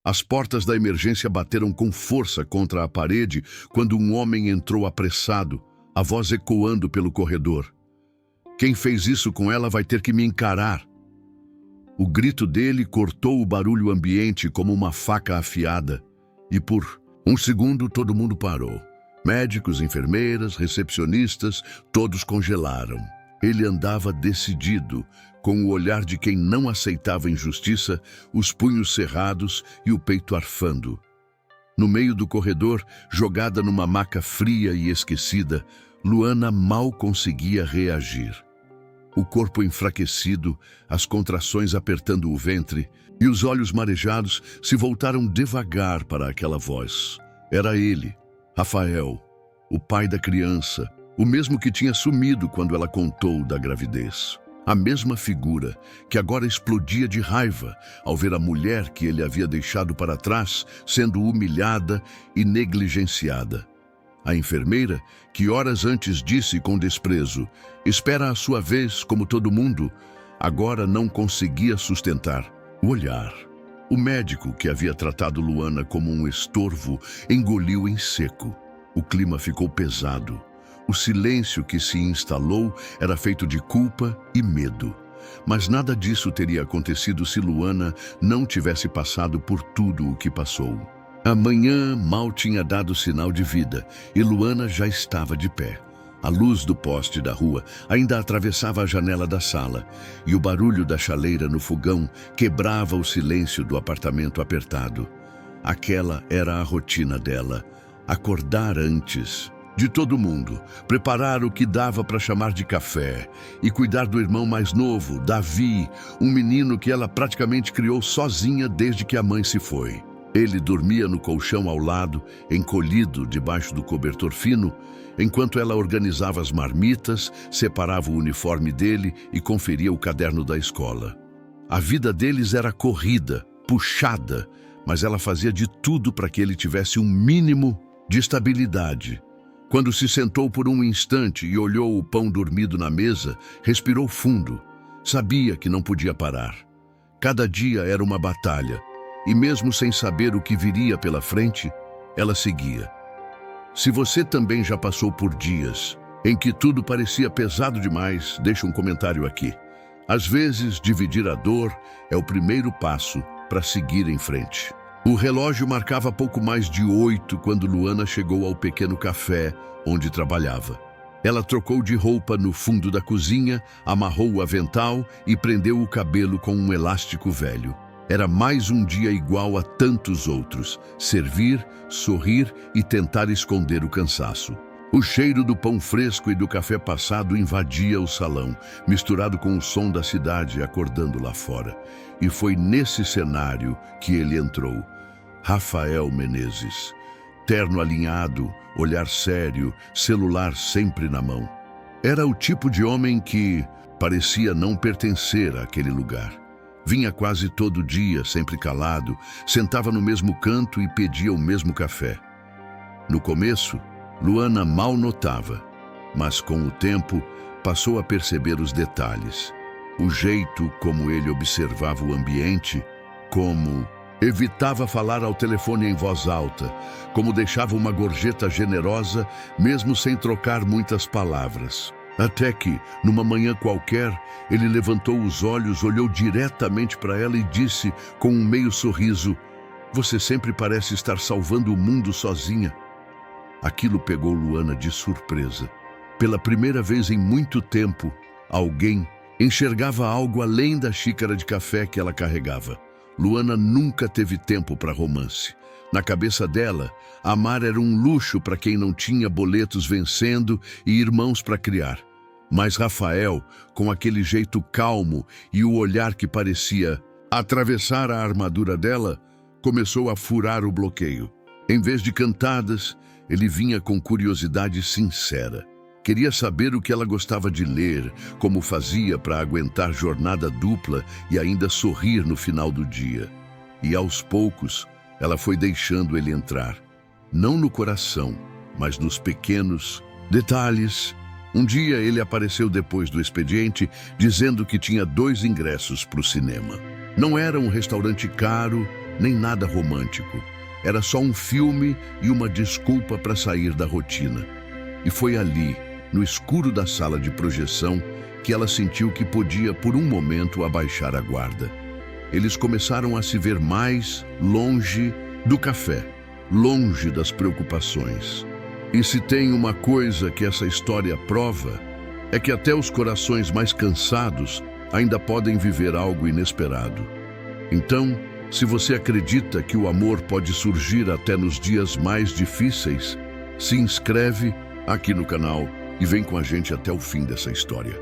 As portas da emergência bateram com força contra a parede quando um homem entrou apressado, a voz ecoando pelo corredor. Quem fez isso com ela vai ter que me encarar. O grito dele cortou o barulho ambiente como uma faca afiada, e por um segundo todo mundo parou. Médicos, enfermeiras, recepcionistas, todos congelaram. Ele andava decidido, com o olhar de quem não aceitava injustiça, os punhos cerrados e o peito arfando. No meio do corredor, jogada numa maca fria e esquecida, Luana mal conseguia reagir. O corpo enfraquecido, as contrações apertando o ventre e os olhos marejados se voltaram devagar para aquela voz. Era ele, Rafael, o pai da criança, o mesmo que tinha sumido quando ela contou da gravidez. A mesma figura que agora explodia de raiva ao ver a mulher que ele havia deixado para trás sendo humilhada e negligenciada. A enfermeira, que horas antes disse com desprezo, espera a sua vez como todo mundo, agora não conseguia sustentar o olhar. O médico, que havia tratado Luana como um estorvo, engoliu em seco. O clima ficou pesado. O silêncio que se instalou era feito de culpa e medo. Mas nada disso teria acontecido se Luana não tivesse passado por tudo o que passou. A manhã mal tinha dado sinal de vida e Luana já estava de pé. A luz do poste da rua ainda atravessava a janela da sala e o barulho da chaleira no fogão quebrava o silêncio do apartamento apertado. Aquela era a rotina dela: acordar antes de todo mundo, preparar o que dava para chamar de café e cuidar do irmão mais novo, Davi, um menino que ela praticamente criou sozinha desde que a mãe se foi. Ele dormia no colchão ao lado, encolhido debaixo do cobertor fino, enquanto ela organizava as marmitas, separava o uniforme dele e conferia o caderno da escola. A vida deles era corrida, puxada, mas ela fazia de tudo para que ele tivesse um mínimo de estabilidade. Quando se sentou por um instante e olhou o pão dormido na mesa, respirou fundo. Sabia que não podia parar. Cada dia era uma batalha, e mesmo sem saber o que viria pela frente, ela seguia. Se você também já passou por dias em que tudo parecia pesado demais, deixa um comentário aqui. Às vezes, dividir a dor é o primeiro passo para seguir em frente. O relógio marcava pouco mais de 8 quando Luana chegou ao pequeno café onde trabalhava. Ela trocou de roupa no fundo da cozinha, amarrou o avental e prendeu o cabelo com um elástico velho. Era mais um dia igual a tantos outros: servir, sorrir e tentar esconder o cansaço. O cheiro do pão fresco e do café passado invadia o salão, misturado com o som da cidade acordando lá fora. E foi nesse cenário que ele entrou. Rafael Menezes. Terno alinhado, olhar sério, celular sempre na mão. Era o tipo de homem que parecia não pertencer àquele lugar. Vinha quase todo dia, sempre calado, sentava no mesmo canto e pedia o mesmo café. No começo, Luana mal notava, mas com o tempo passou a perceber os detalhes. O jeito como ele observava o ambiente, como evitava falar ao telefone em voz alta, como deixava uma gorjeta generosa mesmo sem trocar muitas palavras. Até que, numa manhã qualquer, ele levantou os olhos, olhou diretamente para ela e disse com um meio sorriso: "Você sempre parece estar salvando o mundo sozinha." Aquilo pegou Luana de surpresa. Pela primeira vez em muito tempo, alguém enxergava algo além da xícara de café que ela carregava. Luana nunca teve tempo para romance. Na cabeça dela, amar era um luxo para quem não tinha boletos vencendo e irmãos para criar. Mas Rafael, com aquele jeito calmo e o olhar que parecia atravessar a armadura dela, começou a furar o bloqueio. Em vez de cantadas, ele vinha com curiosidade sincera. Queria saber o que ela gostava de ler, como fazia para aguentar jornada dupla e ainda sorrir no final do dia. E aos poucos, ela foi deixando ele entrar. Não no coração, mas nos pequenos detalhes. Um dia ele apareceu depois do expediente, dizendo que tinha 2 ingressos para o cinema. Não era um restaurante caro, nem nada romântico. Era só um filme e uma desculpa para sair da rotina. E foi ali, no escuro da sala de projeção, que ela sentiu que podia, por um momento, abaixar a guarda. Eles começaram a se ver mais longe do café, longe das preocupações. E se tem uma coisa que essa história prova, é que até os corações mais cansados ainda podem viver algo inesperado. Então, se você acredita que o amor pode surgir até nos dias mais difíceis, se inscreve aqui no canal e vem com a gente até o fim dessa história.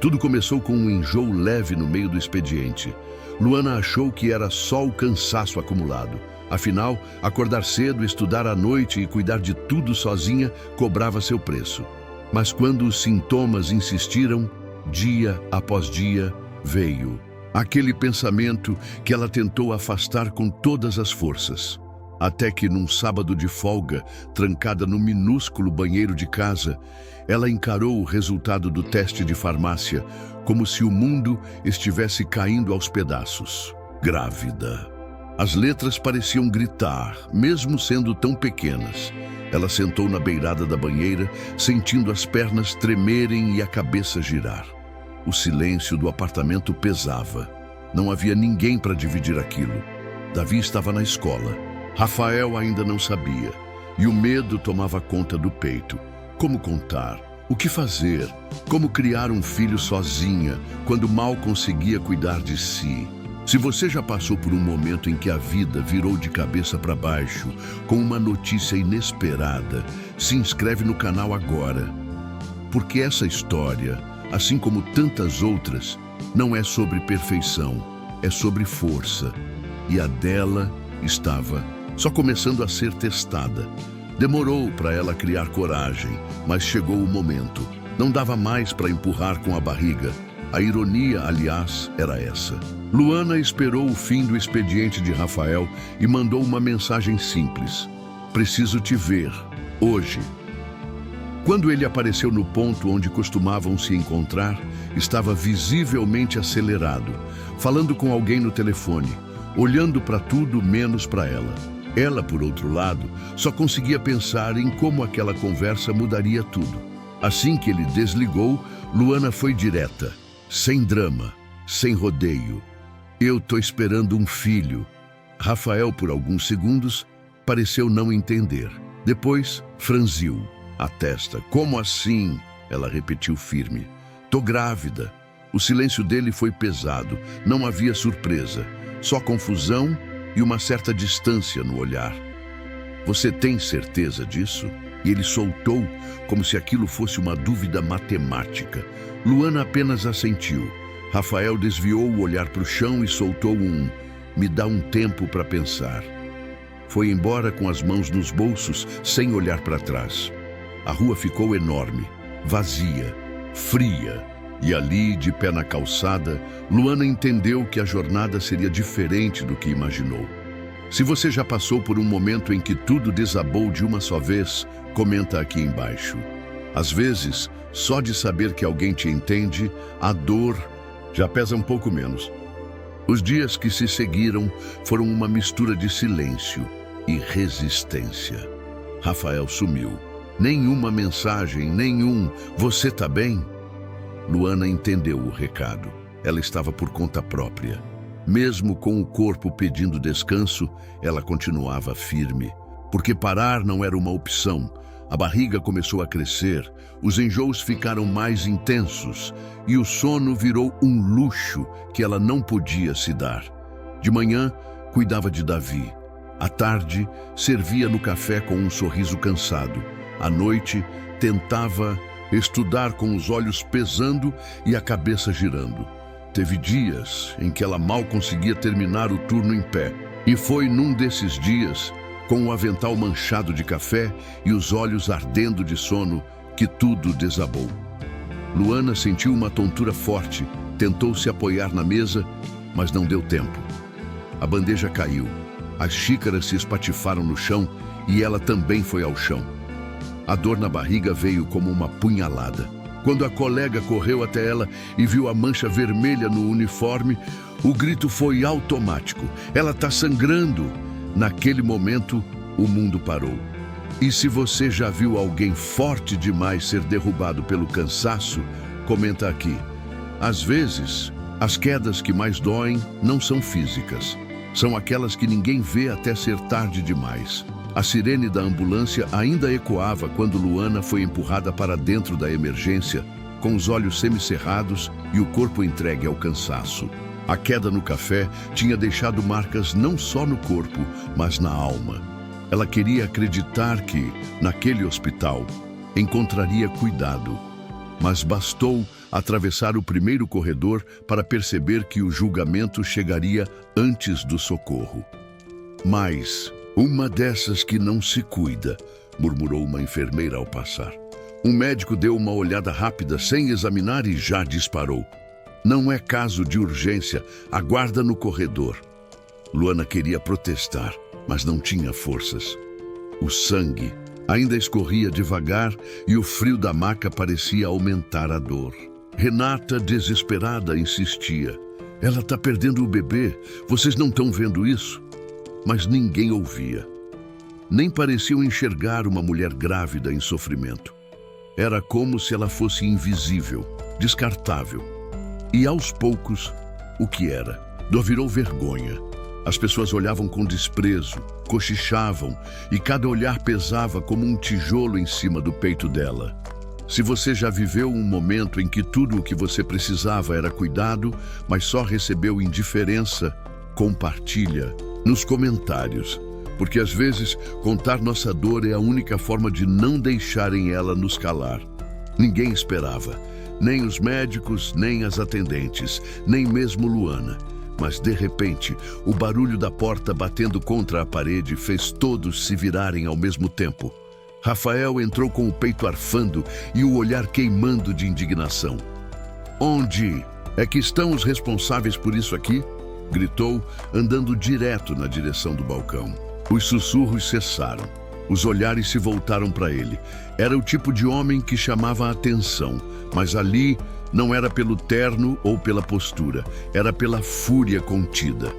Tudo começou com um enjoo leve no meio do expediente. Luana achou que era só o cansaço acumulado. Afinal, acordar cedo, estudar à noite e cuidar de tudo sozinha cobrava seu preço. Mas quando os sintomas insistiram, dia após dia, veio aquele pensamento que ela tentou afastar com todas as forças. Até que num sábado de folga, trancada no minúsculo banheiro de casa, ela encarou o resultado do teste de farmácia como se o mundo estivesse caindo aos pedaços. Grávida. As letras pareciam gritar, mesmo sendo tão pequenas. Ela sentou na beirada da banheira, sentindo as pernas tremerem e a cabeça girar. O silêncio do apartamento pesava. Não havia ninguém para dividir aquilo. Davi estava na escola. Rafael ainda não sabia. E o medo tomava conta do peito. Como contar? O que fazer? Como criar um filho sozinha, quando mal conseguia cuidar de si? Se você já passou por um momento em que a vida virou de cabeça para baixo, com uma notícia inesperada, se inscreve no canal agora. Porque essa história, assim como tantas outras, não é sobre perfeição, é sobre força. E a dela estava só começando a ser testada. Demorou para ela criar coragem, mas chegou o momento. Não dava mais para empurrar com a barriga. A ironia, aliás, era essa. Luana esperou o fim do expediente de Rafael e mandou uma mensagem simples. Preciso te ver, hoje. Quando ele apareceu no ponto onde costumavam se encontrar, estava visivelmente acelerado, falando com alguém no telefone, olhando para tudo menos para ela. Ela, por outro lado, só conseguia pensar em como aquela conversa mudaria tudo. Assim que ele desligou, Luana foi direta, sem drama, sem rodeio. Eu tô esperando um filho. Rafael, por alguns segundos, pareceu não entender. Depois, franziu a testa. Como assim? Ela repetiu firme. Tô grávida. O silêncio dele foi pesado. Não havia surpresa, só confusão e uma certa distância no olhar. Você tem certeza disso? E ele soltou, como se aquilo fosse uma dúvida matemática. Luana apenas assentiu. Rafael desviou o olhar para o chão e soltou um "me dá um tempo para pensar". Foi embora com as mãos nos bolsos, sem olhar para trás. A rua ficou enorme, vazia, fria. E ali, de pé na calçada, Luana entendeu que a jornada seria diferente do que imaginou. Se você já passou por um momento em que tudo desabou de uma só vez, comenta aqui embaixo. Às vezes, só de saber que alguém te entende, a dor já pesa um pouco menos. Os dias que se seguiram foram uma mistura de silêncio e resistência. Rafael sumiu. Nenhuma mensagem, nenhum "você tá bem?". Luana entendeu o recado. Ela estava por conta própria. Mesmo com o corpo pedindo descanso, ela continuava firme. Porque parar não era uma opção. A barriga começou a crescer, os enjoos ficaram mais intensos e o sono virou um luxo que ela não podia se dar. De manhã, cuidava de Davi. À tarde, servia no café com um sorriso cansado. À noite, tentava estudar com os olhos pesando e a cabeça girando. Teve dias em que ela mal conseguia terminar o turno em pé. E foi num desses dias, com o avental manchado de café e os olhos ardendo de sono, que tudo desabou. Luana sentiu uma tontura forte, tentou se apoiar na mesa, mas não deu tempo. A bandeja caiu, as xícaras se espatifaram no chão e ela também foi ao chão. A dor na barriga veio como uma punhalada. Quando a colega correu até ela e viu a mancha vermelha no uniforme, O grito foi automático. Ela está sangrando. Naquele momento, o mundo parou. E se você já viu alguém forte demais ser derrubado pelo cansaço, comenta aqui. Às vezes, as quedas que mais doem não são físicas. São aquelas que ninguém vê até ser tarde demais. A sirene da ambulância ainda ecoava quando Luana foi empurrada para dentro da emergência, com os olhos semicerrados e o corpo entregue ao cansaço. A queda no café tinha deixado marcas não só no corpo, mas na alma. Ela queria acreditar que, naquele hospital, encontraria cuidado. Mas bastou atravessar o primeiro corredor para perceber que o julgamento chegaria antes do socorro. Mas, uma dessas que não se cuida, murmurou uma enfermeira ao passar. Um médico deu uma olhada rápida sem examinar e já disparou. Não é caso de urgência, aguarda no corredor. Luana queria protestar, mas não tinha forças. O sangue ainda escorria devagar e o frio da maca parecia aumentar a dor. Renata, desesperada, insistia. Ela está perdendo o bebê, vocês não estão vendo isso? Mas ninguém ouvia. Nem pareciam enxergar uma mulher grávida em sofrimento. Era como se ela fosse invisível, descartável. E aos poucos, o que era? Dor virou vergonha. As pessoas olhavam com desprezo, cochichavam, e cada olhar pesava como um tijolo em cima do peito dela. Se você já viveu um momento em que tudo o que você precisava era cuidado, mas só recebeu indiferença, compartilha nos comentários, porque às vezes contar nossa dor é a única forma de não deixarem ela nos calar. Ninguém esperava, nem os médicos, nem as atendentes, nem mesmo Luana. Mas de repente, o barulho da porta batendo contra a parede fez todos se virarem ao mesmo tempo. Rafael entrou com o peito arfando e o olhar queimando de indignação. "Onde é que estão os responsáveis por isso aqui?" gritou, andando direto na direção do balcão. Os sussurros cessaram. Os olhares se voltaram para ele. Era o tipo de homem que chamava a atenção, mas ali não era pelo terno ou pela postura, era pela fúria contida.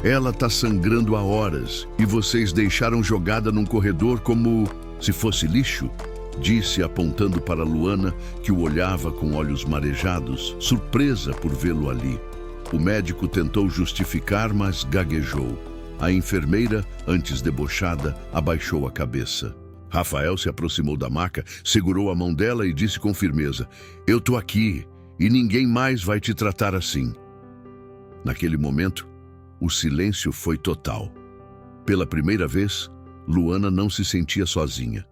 "Ela está sangrando há horas e vocês deixaram jogada num corredor como se fosse lixo?" disse, apontando para Luana, que o olhava com olhos marejados, surpresa por vê-lo ali. O médico tentou justificar, mas gaguejou. A enfermeira, antes debochada, abaixou a cabeça. Rafael se aproximou da maca, segurou a mão dela e disse com firmeza: "Eu tô aqui e ninguém mais vai te tratar assim." Naquele momento, o silêncio foi total. Pela primeira vez, Luana não se sentia sozinha.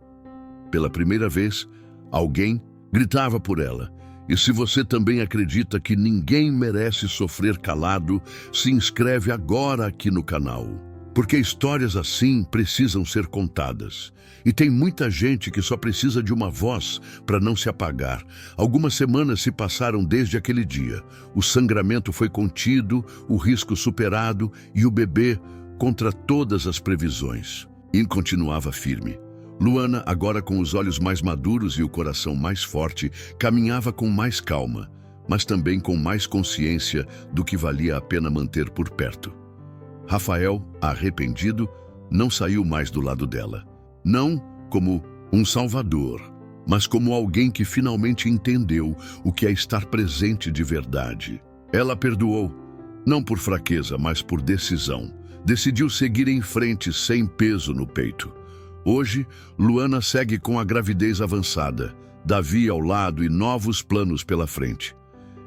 Pela primeira vez, alguém gritava por ela. E se você também acredita que ninguém merece sofrer calado, se inscreve agora aqui no canal. Porque histórias assim precisam ser contadas. E tem muita gente que só precisa de uma voz para não se apagar. Algumas semanas se passaram desde aquele dia. O sangramento foi contido, o risco superado e o bebê, contra todas as previsões, continuava firme. Luana, agora com os olhos mais maduros e o coração mais forte, caminhava com mais calma, mas também com mais consciência do que valia a pena manter por perto. Rafael, arrependido, não saiu mais do lado dela. Não como um salvador, mas como alguém que finalmente entendeu o que é estar presente de verdade. Ela perdoou, não por fraqueza, mas por decisão. Decidiu seguir em frente sem peso no peito. Hoje, Luana segue com a gravidez avançada, Davi ao lado e novos planos pela frente.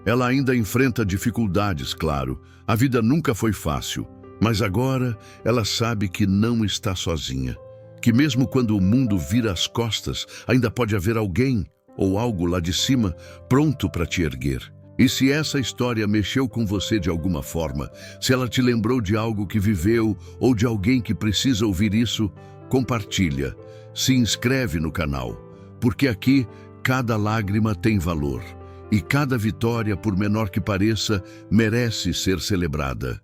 Ela ainda enfrenta dificuldades, claro. A vida nunca foi fácil, mas agora ela sabe que não está sozinha. Que mesmo quando o mundo vira as costas, ainda pode haver alguém ou algo lá de cima pronto para te erguer. E se essa história mexeu com você de alguma forma, se ela te lembrou de algo que viveu ou de alguém que precisa ouvir isso, compartilha, se inscreve no canal, porque aqui cada lágrima tem valor e cada vitória, por menor que pareça, merece ser celebrada.